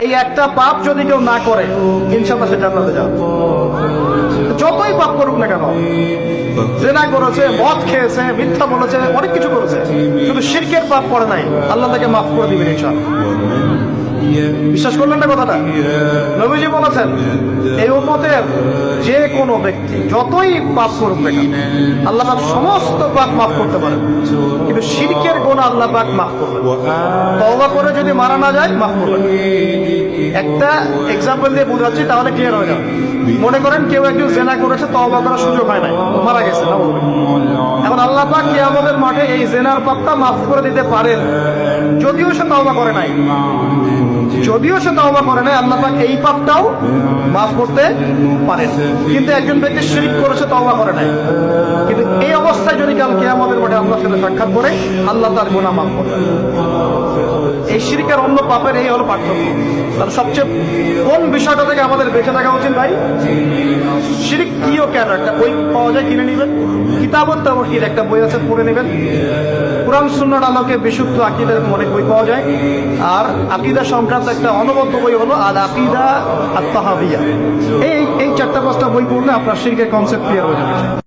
এই একটা পাপ যদি কেউ না করে ইনশাআল্লাহ সে জান্নাতে যাবে। যতই পাপ করুক না কেন, জেনা করেছে, মদ খেয়েছে, মিথ্যা বলেছে, অনেক কিছু করেছে, শুধু শিরকের পাপ করে নাই, আল্লাহ তাকে মাফ করে দিবেন ইনশাআল্লাহ। বিশ্বাস করলেন না কথাটা? নবীজি বলেছেন এই উম্মতের যে কোনো ব্যক্তি যতই পাপ করুক না কেন আল্লাহ পাক সমস্ত পাপ মাফ করতে পারেন, কিন্তু শিরকের গুনাহ আল্লাহ পাক মাফ করবেন। তওবা করে যদি মারা না যায় মাফ করবেন। একটা এক্সাম্পল দিয়ে বোঝাচ্ছি তাহলে ক্লিয়ার হয়ে যাবে। মনে করেন কেউ একজন জেনা করেছে, তওবা করার সুযোগ হয় নাই, মারা গেছে, এখন আল্লাহ পাক কিয়ামতের মাঠে এই জেনার পাপটা মাফ করে দিতে পারেন, যদিও সে তওবা করে নাই। আল্লাহ পাক এই পাপটাও মাফ করতে পারেন। কিন্তু একজন ব্যক্তি শিরক করেছে, তওবা করে নাই, কিন্তু এই অবস্থায় যদি কাল কিয়ামতের মাঠে আল্লাহর সাথে সাক্ষাৎ করে, আল্লাহ তার গুনাহ মাফ করবেন। এই শিরকের অন্য পাপের এই হলো পার্থক্য। তাহলে সবচেয়ে কোন বিষয়টা থেকে আমাদের বেঁচে থাকা উচিত ভাই? শিরক কি ও কেন? একটা বই পাওয়া যায়, কিনে নেবেন। কিতাবুত তাওহীদ একটা বই আছে, পড়ে নেবেন। কুরআন সুন্নাহর আলোকে বিশুদ্ধ আকীদার অনেক বই পাওয়া যায়। আর আকীদা সংক্রান্ত একটা অনবদ্য বই হলো আল আকীদা আত তাহাবিয়া। এই 4-5টা বই পড়লে আপনার শিরকের কনসেপ্ট ক্লিয়ার হয়ে যাবে।